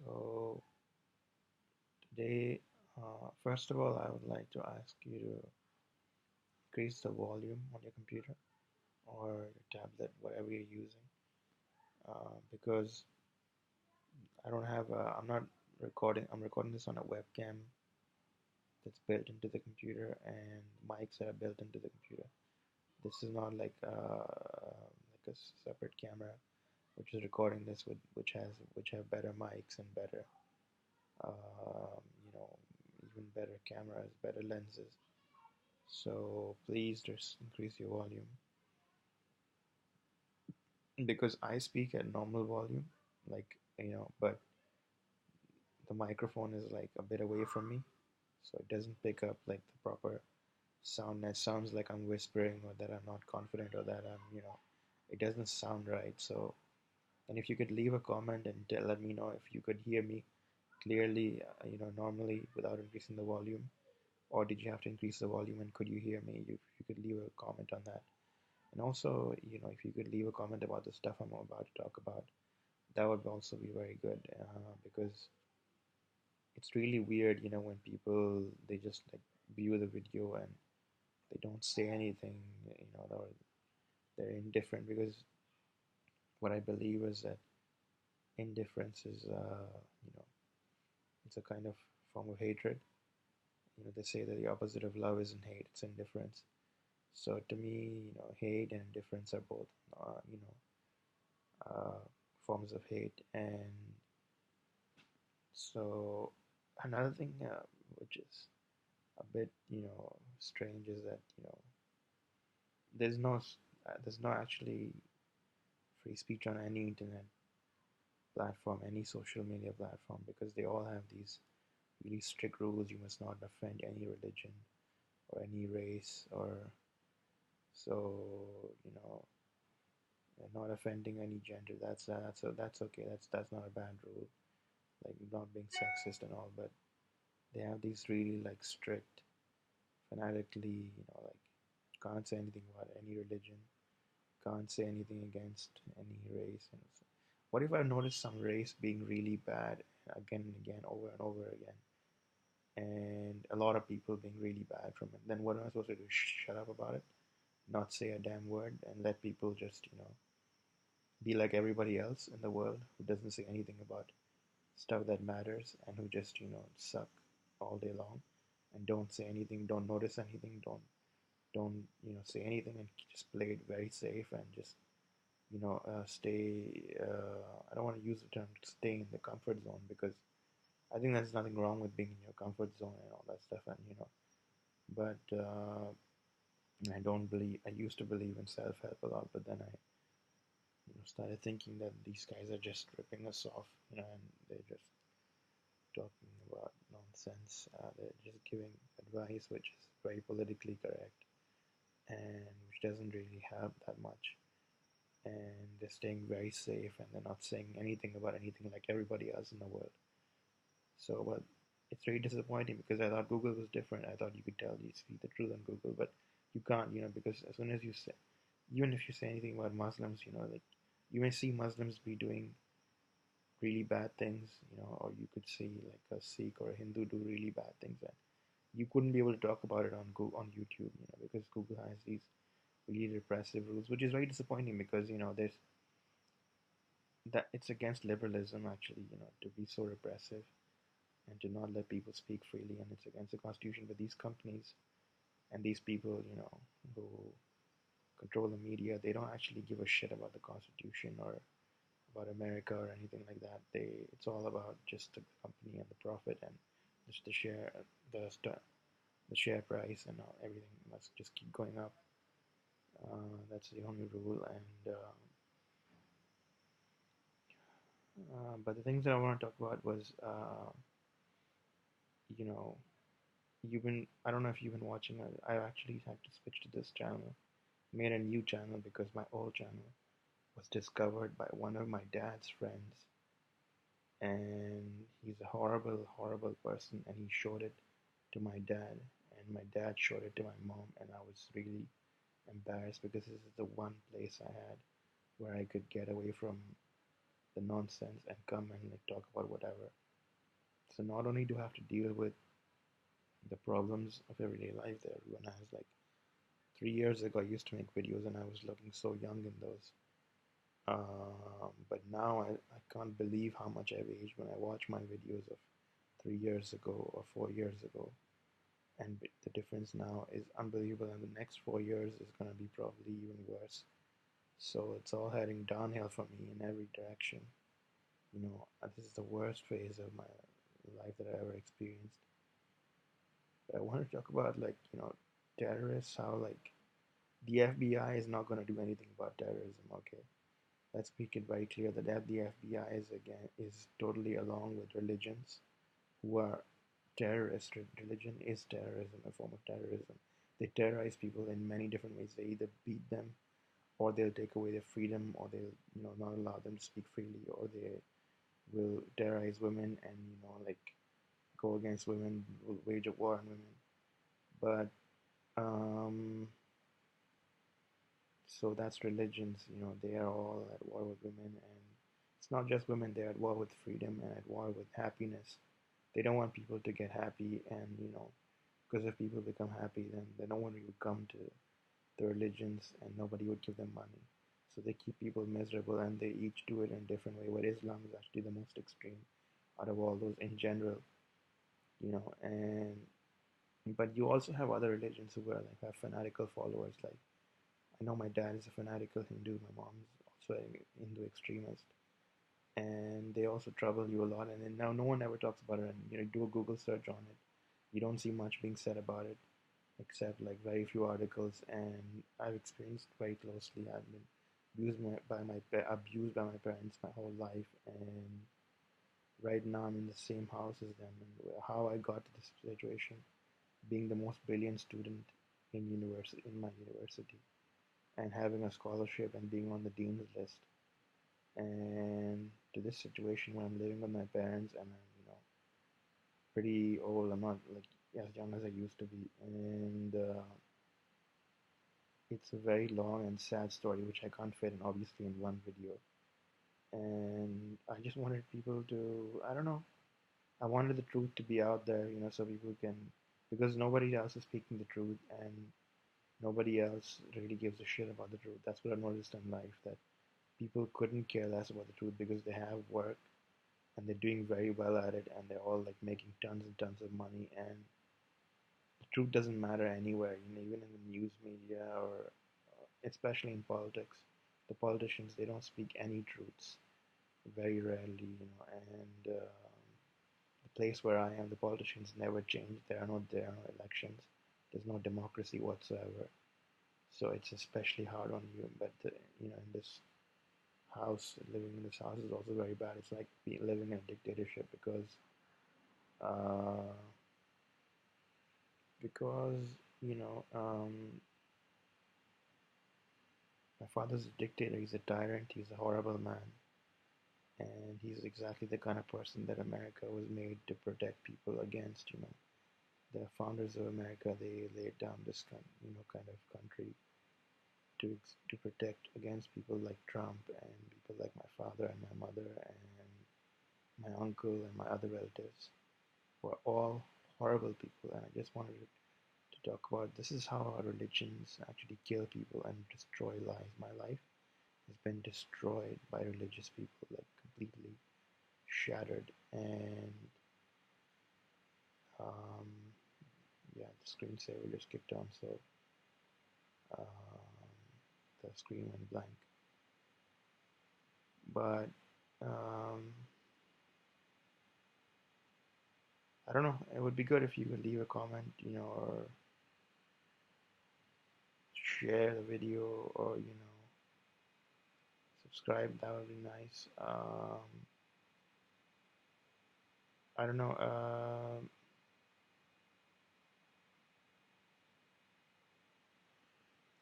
So today, first of all, I would like to ask you to increase the volume on your computer or your tablet, whatever you're using, because I'm not recording. I'm recording this on a webcam that's built into the computer and mics that are built into the computer. This is not like a separate camera which is recording this with which have better mics and better you know even better cameras, better lenses. So please just increase your volume because I speak at normal volume, but the microphone is like a bit away from me, so it doesn't pick up like the proper sound. That sounds like I'm whispering or that I'm not confident or that it doesn't sound right. So, and if you could leave a comment and let me know if you could hear me clearly, normally without increasing the volume, or did you have to increase the volume and could you hear me? You could leave a comment on that. And also, if you could leave a comment about the stuff I'm about to talk about, that would also be very good because it's really weird, when people they just like view the video and they don't say anything, or they're indifferent because what I believe is that indifference is, it's a kind of form of hatred. They say that the opposite of love isn't hate, it's indifference. So to me, hate and indifference are both, uh, forms of hate. And so another thing which is a bit, strange is that there's no there's no actually free speech on any internet platform, any social media platform, because they all have these really strict rules. You must not offend any religion or any race, or so not offending any gender. That's okay. That's not a bad rule. Like not being sexist and all, but they have these really like strict, fanatically, like can't say anything about any religion, can't say anything against any race. And so, what if I notice some race being really bad again and again, over and over again, and a lot of people being really bad from it? Then what am I supposed to do? Shut up about it, not say a damn word, and let people just be like everybody else in the world who doesn't say anything about stuff that matters and who just suck all day long and don't say anything, don't notice anything, don't say anything, and just play it very safe and just stay. I don't want to use the term stay in the comfort zone because I think there's nothing wrong with being in your comfort zone and all that stuff, and but I don't believe. I used to believe in self-help a lot, but then I started thinking that these guys are just ripping us off, and they're just talking about nonsense. They're just giving advice which is very politically correct and which doesn't really help that much. And they're staying very safe and they're not saying anything about anything like everybody else in the world. So, but it's very disappointing because I thought Google was different. I thought you could tell you speak the truth on Google, but you can't, because as soon as you say, even if you say anything about Muslims, like you may see Muslims be doing really bad things, or you could see like a Sikh or a Hindu do really bad things, and you couldn't be able to talk about it on Google, on YouTube, because Google has these really repressive rules, which is very disappointing because there's that it's against liberalism actually, to be so repressive and to not let people speak freely, and it's against the constitution. But these companies and these people, who control the media, they don't actually give a shit about the constitution or about America or anything like that. It's all about just the company and the profit and just the the share price, and everything must just keep going up. That's the only rule. And but the things that I want to talk about was, you know, I don't know if you've been watching. I actually had to switch to this channel, made a new channel because my old channel was discovered by one of my dad's friends, and he's a horrible, horrible person, and he showed it to my dad, and my dad showed it to my mom, and I was really embarrassed because this is the one place I had where I could get away from the nonsense and come and like talk about whatever. So not only do I have to deal with the problems of everyday life that everyone has, like 3 years ago, I used to make videos and I was looking so young in those. But now I can't believe how much I've aged when I watch my videos of 3 years ago or 4 years ago. And the difference now is unbelievable, and the next 4 years is going to be probably even worse. So it's all heading downhill for me in every direction. This is the worst phase of my life that I ever experienced. But I want to talk about like terrorists, how like the FBI is not going to do anything about terrorism. Okay, let's make it very clear that the FBI is totally along with religions who are terrorist. Religion is terrorism, a form of terrorism. They terrorize people in many different ways. They either beat them, or they'll take away their freedom, or they'll not allow them to speak freely, or they will terrorize women and like go against women, will wage a war on women. But so that's religions. They are all at war with women, and it's not just women. They're at war with freedom and at war with happiness. They don't want people to get happy, and because if people become happy, then no one would come to the religions, and nobody would give them money. So they keep people miserable, and they each do it in a different way. But Islam is actually the most extreme out of all those in general, and but you also have other religions who are like have fanatical followers. Like I know my dad is a fanatical Hindu, my mom's also a Hindu extremist, and they also trouble you a lot. And then now no one ever talks about it. And do a Google search on it, you don't see much being said about it, except like very few articles. And I've experienced very closely. I've been abused by my parents my whole life, and right now I'm in the same house as them. And how I got to this situation, being the most brilliant student in my university, and having a scholarship and being on the dean's list, and to this situation where I'm living with my parents and I'm pretty old. I'm not like as young as I used to be, and it's a very long and sad story which I can't fit in obviously in one video. And I just wanted people to, I don't know, I wanted the truth to be out there, so people can, because nobody else is speaking the truth, and nobody else really gives a shit about the truth. That's what I've noticed in life, that people couldn't care less about the truth because they have work and they're doing very well at it, and they're all like making tons and tons of money, and the truth doesn't matter anywhere, even in the news media, or especially in politics. The politicians, they don't speak any truths, very rarely, and the place where I am, the politicians never change. There are no elections. There's no democracy whatsoever. So it's especially hard on you. But in this house, living in this house is also very bad. It's like living in a dictatorship uh, because you know my father's a dictator. He's a tyrant. He's a horrible man, and he's exactly the kind of person that America was made to protect people against. The founders of America, they laid down this kind of country to protect against people like Trump and people like my father and my mother and my uncle and my other relatives, who are all horrible people. And I just wanted to talk about this is how our religions actually kill people and destroy lives. My life has been destroyed by religious people, like completely shattered. And um, yeah, the screensaver just kicked on, so um, the screen went blank. But um, I don't know. It would be good if you could leave a comment, or share the video, or subscribe. That would be nice. I don't know.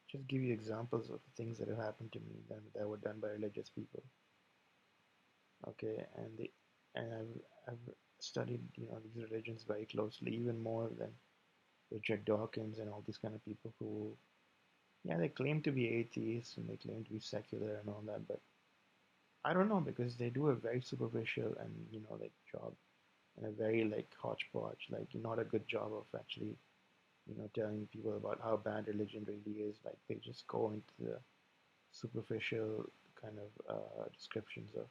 Just give you examples of things that have happened to me that were done by religious people. Okay, and I've studied these religions very closely, even more than Richard Dawkins and all these kind of people who, yeah, they claim to be atheists and they claim to be secular and all that, but I don't know because they do a very superficial and like job and a very like hodgepodge, like not a good job of actually telling people about how bad religion really is. Like they just go into the superficial kind of descriptions of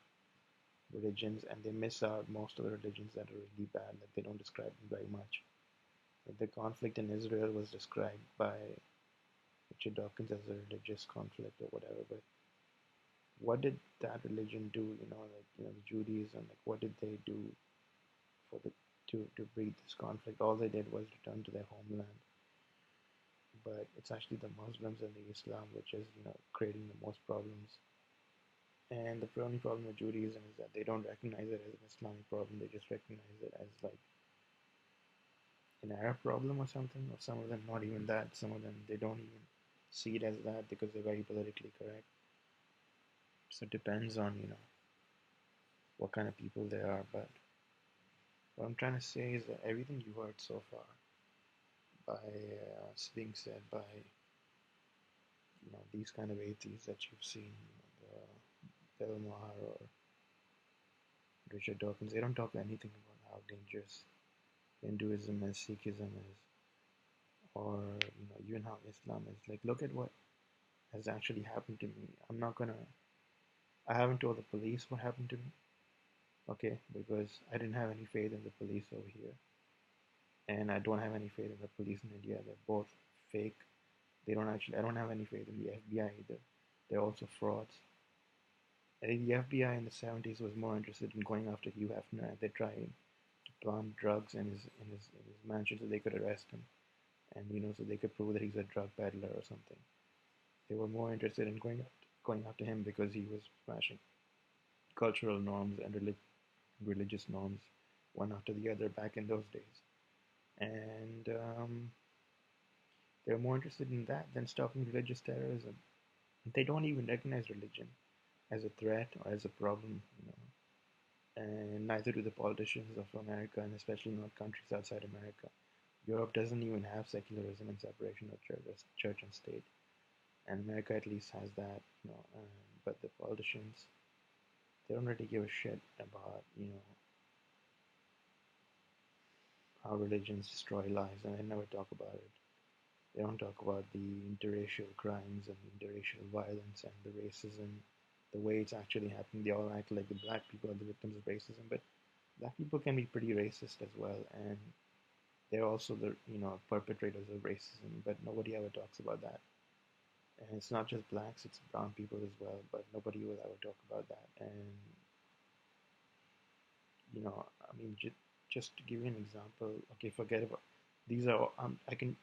religions, and they miss out most of the religions that are really bad. Like they don't describe them very much. Like the conflict in Israel was described by Richard Dawkins as a religious conflict or whatever, but what did that religion do? Like the Judaism, like what did they do for the to breed this conflict? All they did was return to their homeland, but it's actually the Muslims and the Islam which is creating the most problems. And the only problem with Judaism is that they don't recognize it as an Islamic problem. They just recognize it as like an Arab problem or something. Or some of them not even that. Some of them they don't even see it as that because they're very politically correct. So it depends on what kind of people they are. But what I'm trying to say is that everything you heard so far by being said by these kind of atheists that you've seen, Bill Maher or Richard Dawkins, they don't talk anything about how dangerous Hinduism is, Sikhism is, or even how Islam is. Like, look at what has actually happened to me. I haven't told the police what happened to me, okay, because I didn't have any faith in the police over here, and I don't have any faith in the police in India. They're both fake. I don't have any faith in the FBI either. They're also frauds. I think the FBI in the 70s was more interested in going after Hugh Hefner, and they tried to plant drugs in his mansion so they could arrest him, and so they could prove that he's a drug peddler or something. They were more interested in going after him because he was smashing cultural norms and religious norms one after the other back in those days, and they were more interested in that than stopping religious terrorism. They don't even recognize religion as a threat or as a problem. And neither do the politicians of America, and especially not countries outside America. Europe doesn't even have secularism and separation of church and state, and America at least has that. But the politicians, they don't really give a shit about how religions destroy lives, and they never talk about it. They don't talk about the interracial crimes and the interracial violence and the racism, the way it's actually happening. They all act like the black people are the victims of racism, but black people can be pretty racist as well, and they're also the perpetrators of racism. But nobody ever talks about that. And it's not just blacks; it's brown people as well. But nobody will ever talk about that. And I mean, just to give you an example. Okay, forget about these are. I can.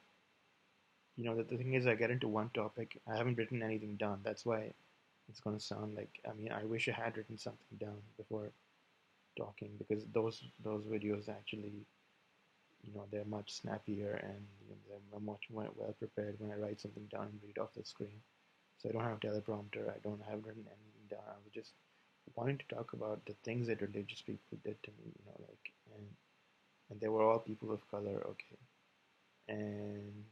The thing is, I get into one topic. I haven't written anything down. That's why it's gonna sound like. I mean, I wish I had written something down before talking because those videos actually they're much snappier and they're much more well prepared when I write something down and read off the screen. So I don't have a teleprompter. I haven't written anything down. I was just wanting to talk about the things that religious people did to me, like and they were all people of color, okay, and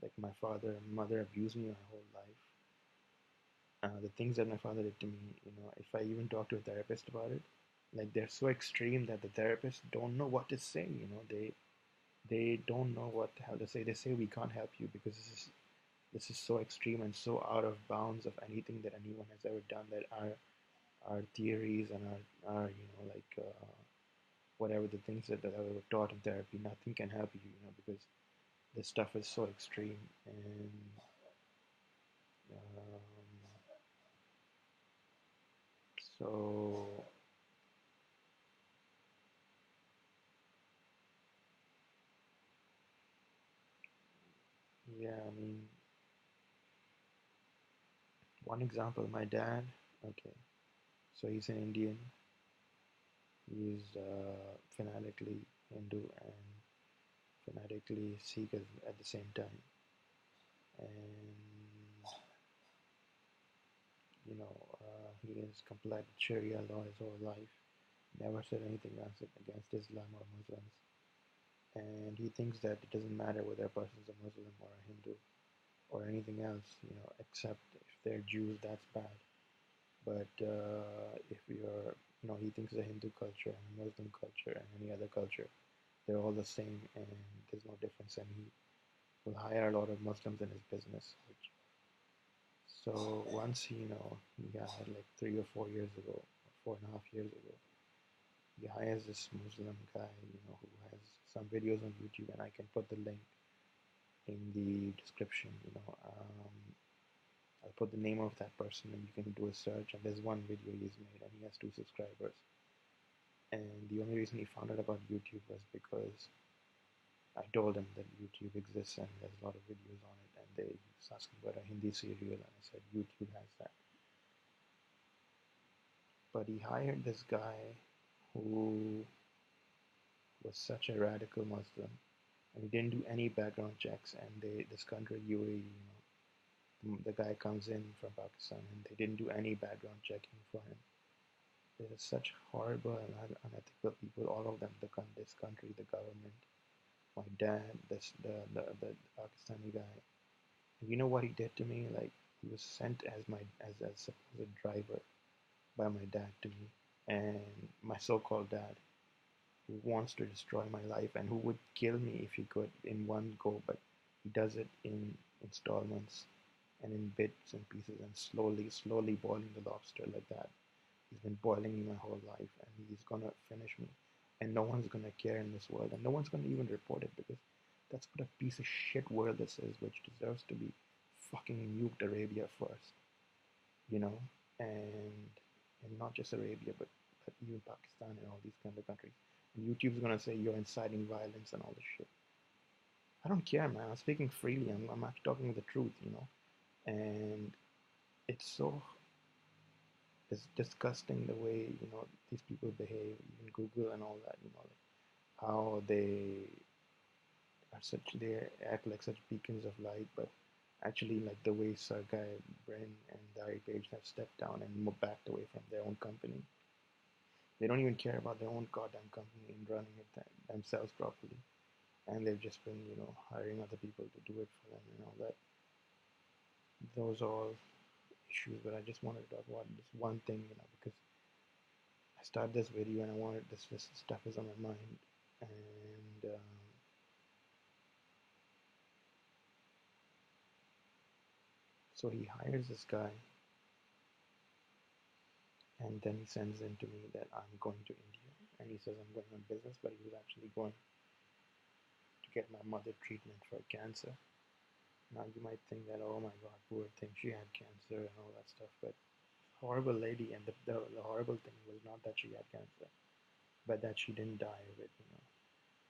like my father and mother abused me my whole life. The things that my father did to me, if I even talk to a therapist about it, like they're so extreme that the therapists don't know what to say. They don't know what the hell to say. They say we can't help you because this is so extreme and so out of bounds of anything that anyone has ever done. That our theories and our like whatever the things that were taught in therapy, nothing can help you, because this stuff is so extreme. And um, so yeah, I mean, one example, my dad. Okay, so he's an Indian. He's fanatically Hindu and fanatically Sikh at the same time. And he has complied with Sharia law his whole life. Never said anything against Islam or Muslims. And he thinks that it doesn't matter whether a person's a Muslim or a Hindu or anything else, except if they're Jews, that's bad. But if you're, he thinks the Hindu culture and the Muslim culture and any other culture, they're all the same and there's no difference. And he will hire a lot of Muslims in his business. So once he had like 3 or 4 years ago, 4.5 years ago, he hires this Muslim guy, who has some videos on YouTube, and I can put the link in the description. I'll put the name of that person, and you can do a search. And there's one video he's made, and he has 2 subscribers. And the only reason he found out about YouTube was because I told him that YouTube exists and there's a lot of videos on it. And he was asking about a Hindi serial, and I said YouTube has that. But he hired this guy who was such a radical Muslim, and he didn't do any background checks. And this country, UAE, the guy comes in from Pakistan, and they didn't do any background checking for him. There are such horrible and unethical people, all of them. This country, the government, my dad, the Pakistani guy. And you know what he did to me? Like, he was sent as a supposed driver by my dad to me, and my so-called dad, who wants to destroy my life and who would kill me if he could in one go, but he does it in installments and in bits and pieces and slowly boiling the lobster like that. He's been boiling me my whole life, and he's gonna finish me. And no one's gonna care in this world, and no one's gonna even report it because that's what a piece of shit world this is, which deserves to be fucking nuked Arabia first, you know, and and not just Arabia, but even Pakistan and all these kind of countries. And YouTube's gonna say you're inciting violence and all this shit. I don't care, man. I'm speaking freely. I'm actually talking the truth. And it's so it's disgusting the way these people behave, even Google and all that. Like how they act like such beacons of light, but actually, like the way Sergey Brin and Larry Page have stepped down and backed away from their own company. They don't even care about their own goddamn company and running it themselves properly. And they've just been, hiring other people to do it for them and all that. Those are all issues, but I just wanted to talk about this one thing, because I started this video and I wanted this stuff is on my mind. And so he hires this guy, and then he sends in to me that I'm going to India, and he says I'm going on business, but he was actually going to get my mother treatment for cancer. Now you might think that, oh my God, poor thing, she had cancer and all that stuff, but horrible lady. And the horrible thing was not that she had cancer, but that she didn't die of it.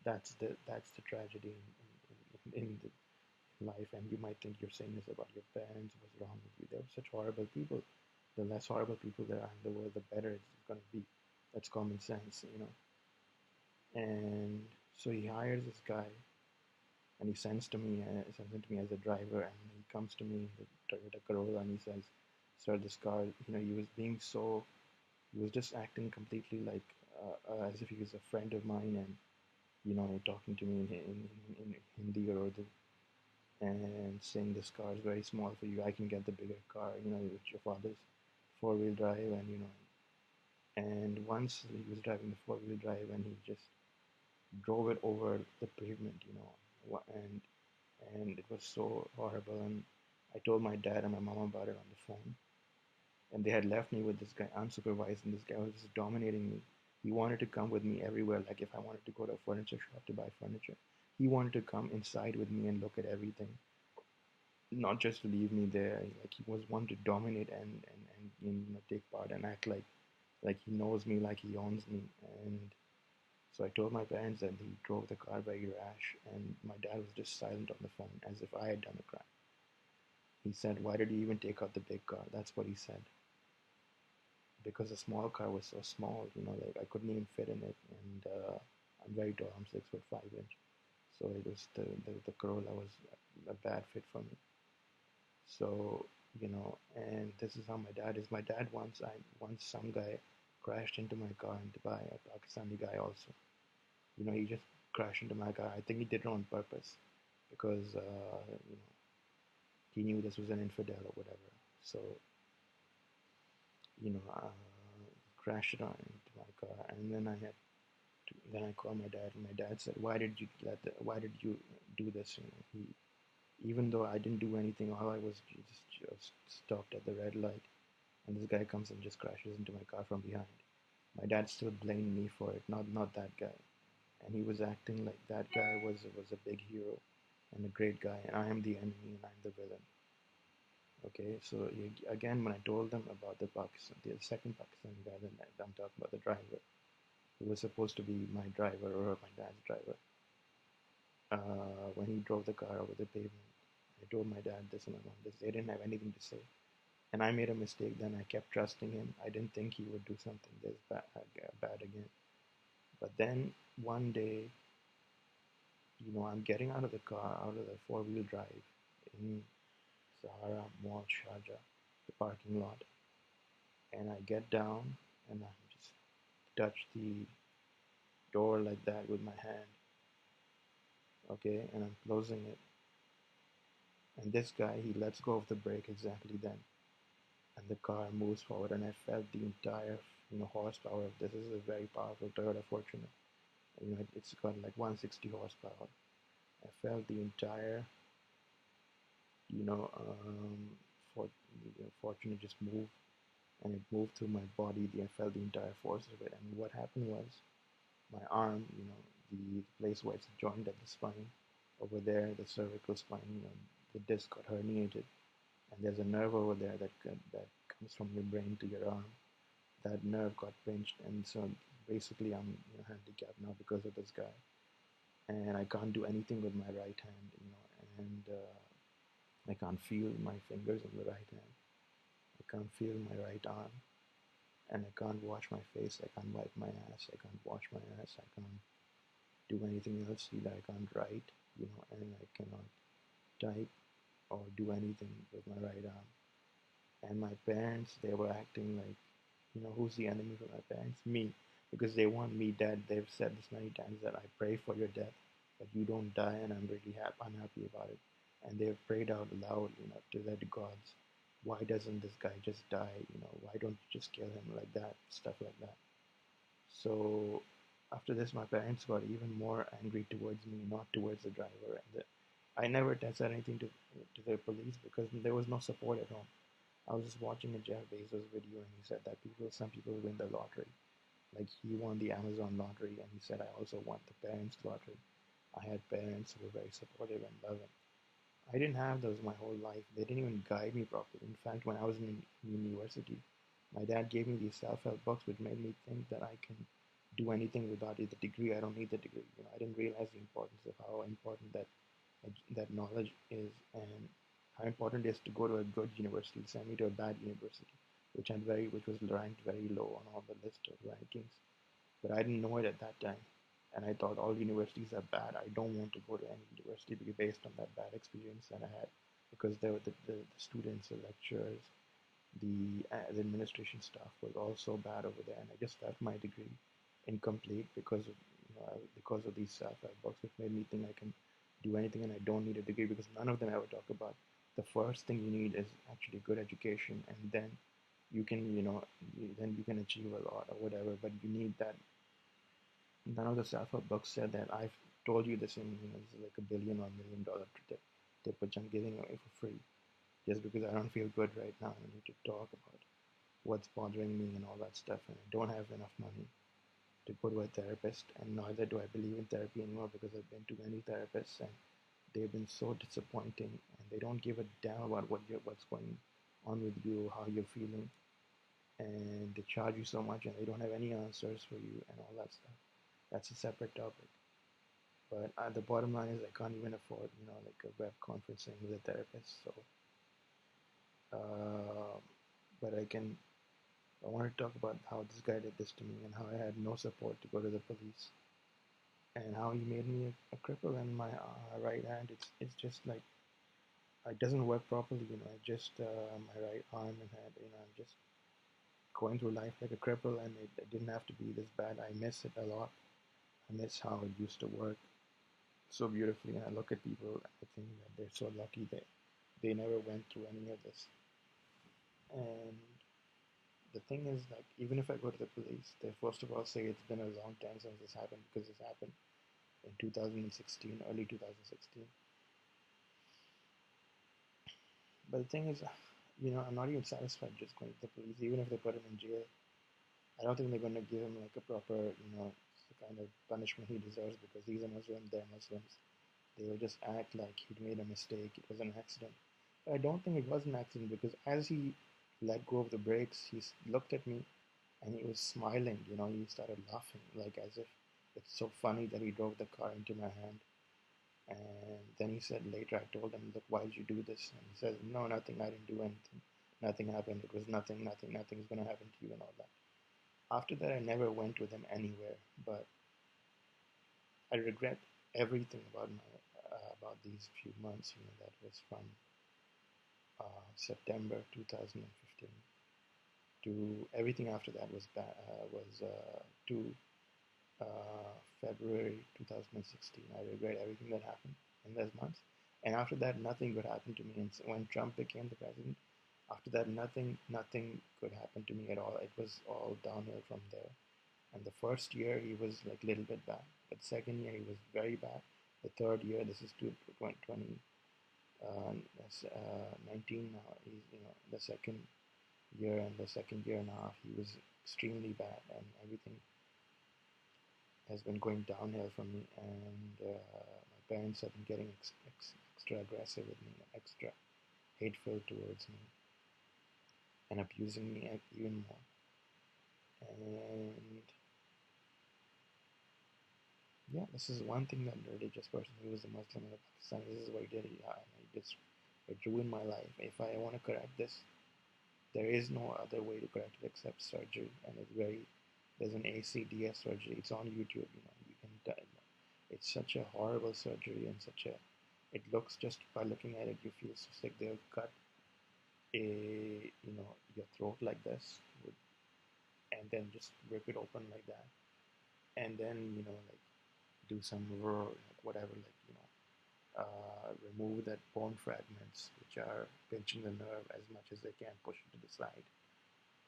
That's the tragedy in the life. And you might think you're saying this about your parents. What's wrong with you? They were such horrible people. The less horrible people there are in the world, the better it's going to be. That's common sense. And so he hires this guy, and he sends him to me as a driver, and he comes to me in the Toyota Corolla, and he says, "Sir, this car, he was just acting completely like as if he was a friend of mine, and talking to me in Hindi or Urdu, and saying this car is very small for you. I can get the bigger car, with your father's four-wheel drive, and once he was driving the four-wheel drive, and he just drove it over the pavement, and it was so horrible. And I told my dad and my mom about it on the phone, and they had left me with this guy unsupervised, and this guy was just dominating me. He wanted to come with me everywhere, like if I wanted to go to a furniture shop to buy furniture, he wanted to come inside with me and look at everything, not just to leave me there. Like he was one to dominate and take part and act like he knows me, like he owns me. And so I told my parents that he drove the car very rash, and my dad was just silent on the phone as if I had done a crime. He said, "Why did you even take out the big car?" That's what he said. Because the small car was so small, like I couldn't even fit in it. And I'm very tall, I'm 6'5" so it was the Corolla was a bad fit for me. So and this is how my dad is. My dad once some guy crashed into my car in Dubai, a Pakistani guy also. He just crashed into my car. I think he did it on purpose because he knew this was an infidel or whatever. So crashed it on into my car, and then I called my dad, and my dad said, why did you do this? Even though I didn't do anything, all I was just stopped at the red light, and this guy comes and just crashes into my car from behind. My dad still blamed me for it, not that guy, and he was acting like that guy was a big hero and a great guy, and I am the enemy and I'm the villain. Okay, so again, when I told them about the second Pakistani guy, then I'm talking about the driver who was supposed to be my driver or my dad's driver, when he drove the car over the pavement, I told my dad this and I want this. They didn't have anything to say, and I made a mistake. Then I kept trusting him. I didn't think he would do something this bad again. But then one day, I'm getting out of the car, out of the four-wheel drive in Sahara Mall, Sharjah, the parking lot, and I get down and I just touch the door like that with my hand, okay, and I'm closing it. And this guy, he lets go of the brake exactly then, and the car moves forward, and I felt the entire, horsepower of this. This is a very powerful Toyota Fortuner. It's got like 160 horsepower. I felt the entire, you know, for, Fortuner just move, and it moved through my body. I felt the entire force of it, and what happened was my arm, the place where it's joined at the spine, over there, the cervical spine, the disc got herniated, and there's a nerve over there that comes from your brain to your arm. That nerve got pinched, and so basically I'm handicapped now because of this guy, and I can't do anything with my right hand, and I can't feel my fingers on the right hand. I can't feel my right arm, and I can't wash my face. I can't wipe my ass. I can't wash my ass. I can't do anything else. Either I can't write, and I cannot type or do anything with my right arm. And my parents, they were acting like, who's the enemy for my parents? Me, because they want me dead. They've said this many times that I pray for your death, but you don't die, and I'm really unhappy about it. And they've prayed out loud, to their gods. Why doesn't this guy just die? Why don't you just kill him like that? Stuff like that. So after this, my parents got even more angry towards me, not towards the driver. I never said anything to the police because there was no support at home. I was just watching a Jeff Bezos video, and he said that some people win the lottery. Like he won the Amazon lottery, and he said I also won the parents' lottery. I had parents who were very supportive and loving. I didn't have those my whole life. They didn't even guide me properly. In fact, when I was in university, my dad gave me these self-help books, which made me think that I can do anything without the degree. I don't need the degree. I didn't realize the importance of how important that knowledge is, and how important it is to go to a good university, send me to a bad university, which was ranked very low on all the list of rankings. But I didn't know it at that time, and I thought all universities are bad. I don't want to go to any university because based on that bad experience that I had, because there were the students, the lecturers, the administration staff was also bad over there, and I just felt my degree incomplete because of these self-help books, which made me think I can do anything and I don't need a degree because none of them ever talk about the first thing you need is actually good education, and then you can achieve a lot or whatever, but you need that. None of the self-help books said that. I've told you this in, this is like a billion or $1 million tip which I'm giving away for free just because I don't feel good right now and I need to talk about what's bothering me and all that stuff, and I don't have enough money to go to a therapist, and neither do I believe in therapy anymore because I've been to many therapists and they've been so disappointing, and they don't give a damn about what's going on with you, how you're feeling, and they charge you so much and they don't have any answers for you and all that stuff. That's a separate topic. But the bottom line is I can't even afford, like a web conferencing with a therapist. So, uh, but I want to talk about how this guy did this to me and how I had no support to go to the police, and how he made me a cripple in my right hand. It's just like it doesn't work properly. I just my right arm and head. I'm just going through life like a cripple, and it didn't have to be this bad. I miss it a lot. I miss how it used to work so beautifully, and I look at people and I think that they're so lucky they never went through any of this. And the thing is, like, even if I go to the police, they first of all say it's been a long time since this happened because this happened in 2016, early 2016. But the thing is, I'm not even satisfied just going to the police, even if they put him in jail. I don't think they're going to give him like a proper, kind of punishment he deserves because he's a Muslim, they're Muslims. They will just act like he'd made a mistake, it was an accident. But I don't think it was an accident because as he let go of the brakes, looked at me and he was smiling, he started laughing, like as if it's so funny that he drove the car into my hand. And then he said later, I told him, look, why did you do this? And he said, no, nothing, I didn't do anything. Nothing happened. It was nothing, nothing's going to happen to you and all that. After that, I never went with him anywhere, but I regret everything about these few months. That was from September 2015 to everything after that was to February 2016. I regret everything that happened in those months. And after that, nothing could happen to me. And so when Trump became the president, after that, nothing could happen to me at all. It was all downhill from there. And the first year, he was like a little bit bad. But second year, he was very bad. The third year, this is 2020, 19 now. He's, the second year and the second year and a half, he was extremely bad, and everything has been going downhill for me, and my parents have been getting extra aggressive with me, extra hateful towards me, and abusing me even more. And yeah, this is one thing that the religious person who was a Muslim in Pakistan, this is what he did. It ruined my life. If I want to correct this, there is no other way to correct it except surgery, and there's an ACDS surgery. It's on YouTube. You can. It's such a horrible surgery and it looks, just by looking at it, you feel so sick. They'll cut your throat like this, and then just rip it open like that, and then like do some like whatever, like remove that bone fragments which are pinching the nerve as much as they can, push it to the side,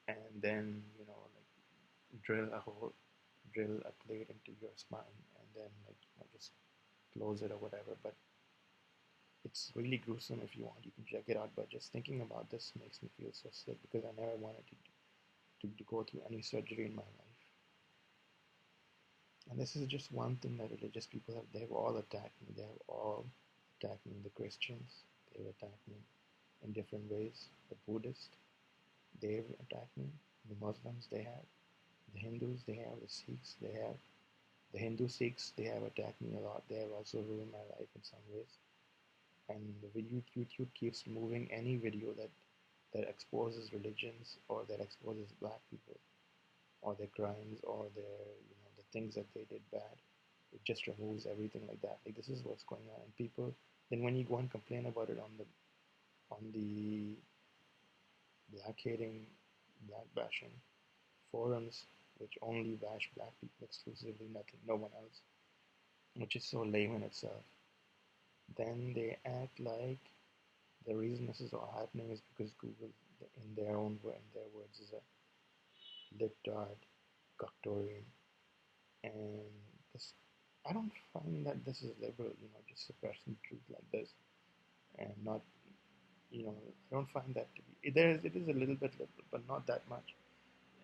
and then like drill a plate into your spine, and then like just close it or whatever. But it's really gruesome. If you want, you can check it out. But just thinking about this makes me feel so sick because I never wanted to go through any surgery in my life. And this is just one thing that religious people have. They've all attacked me. They have all attacked me. The Christians, they've attacked me in different ways. The Buddhists, they've attacked me. The Muslims, they have. The Hindus, they have. The Sikhs, they have. The Hindu Sikhs, they have attacked me a lot. They have also ruined my life in some ways. And the YouTube keeps moving any video that exposes religions or that exposes black people or their crimes or their the things that they did bad. It just removes everything like that. Like, this is what's going on, and people, then when you go and complain about it on the black hating, black bashing forums, which only bash black people exclusively, no one else, which is so lame in itself, then they act like the reason this is all happening is because Google, in their words, is a libtard, cuctorian, and this. I don't find that this is liberal, just suppressing truth like this, and not, I don't find that to be. It is a little bit liberal, but not that much,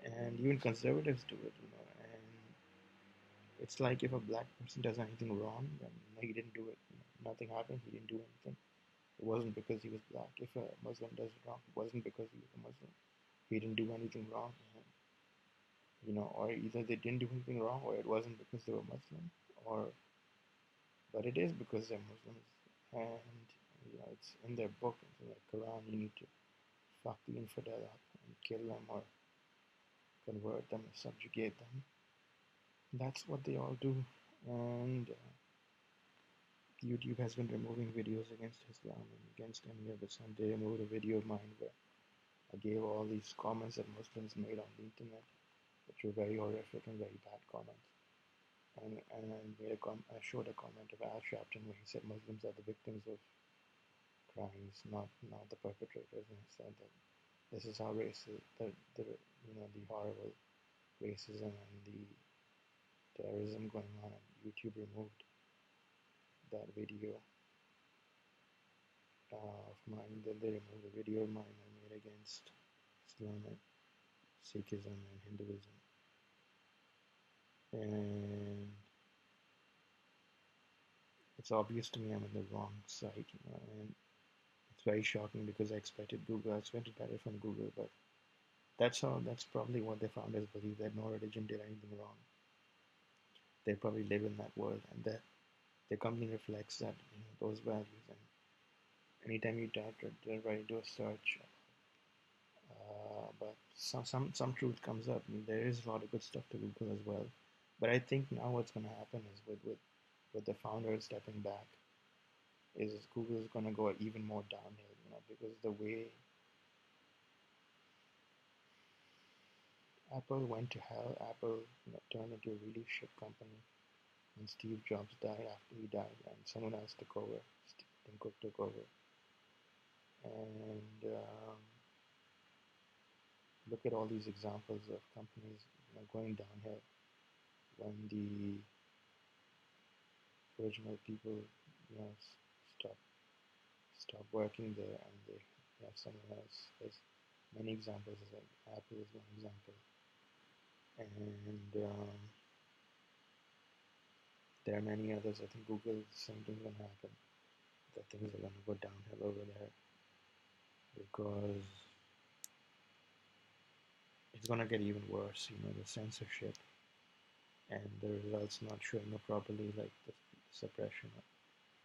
and even conservatives do it, and it's like if a black person does anything wrong, then he didn't do it, nothing happened, he didn't do anything. It wasn't because he was black. If a Muslim does it wrong, it wasn't because he was a Muslim. He didn't do anything wrong. And, or either they didn't do anything wrong, or it wasn't because they were Muslim, or but it is because they're Muslims. And it's in their book, it's in their Quran. You need to fuck the infidel up and kill them, or convert them, or subjugate them. That's what they all do. And YouTube has been removing videos against Islam and against any of its. And they removed a video of mine where I gave all these comments that Muslims made on the internet, which were very horrific and very bad comments. And I showed a comment of Al Sharpton where he said Muslims are the victims of crimes, not the perpetrators. And I said that This is how racist the the horrible racism and the terrorism going on, and YouTube removed that video of mine. Then they removed the video of mine I made against Islam and Sikhism and Hinduism. And it's obvious to me I'm on the wrong side, and it's very shocking because I expected better from Google, but that's probably what the founders believe, that no religion did anything wrong. They probably live in that world, and that the company reflects that, those values. And anytime you type they're ready to do a search, but some truth comes up. I mean, there is a lot of good stuff to Google as well, but I think now what's going to happen is with the founders stepping back, is Google is going to go even more downhill, because the way Apple went to hell, Apple turned into a really shit company when Steve Jobs died. After he died, and someone else took over, Tim Cook took over, and look at all these examples of companies going downhill when the original people stop stop working there, and they have someone else. There's many examples. Like Apple is one example, and there are many others. I think Google, the same thing going to happen. That things are going to go downhill over there because it's going to get even worse. The censorship and the results not showing up properly, like the suppression,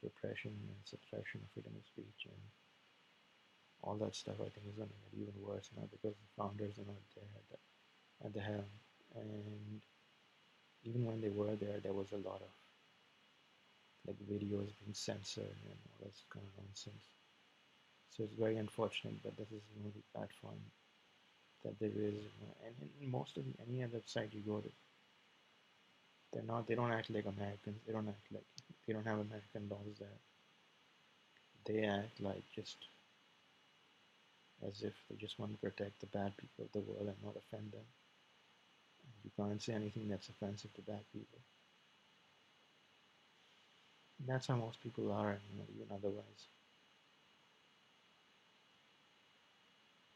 repression, and suppression of freedom of speech, and all that stuff. I think is going to get even worse now because the founders are not there at the helm. And even when they were there, there was a lot of like videos being censored and all this kind of nonsense. So it's very unfortunate, but this is the only platform that there is. And in most of any other site you go to, they don't act like Americans. They don't have American laws there. They act like just as if they just want to protect the bad people of the world and not offend them. You can't say anything that's offensive to bad people. And that's how most people are, even otherwise.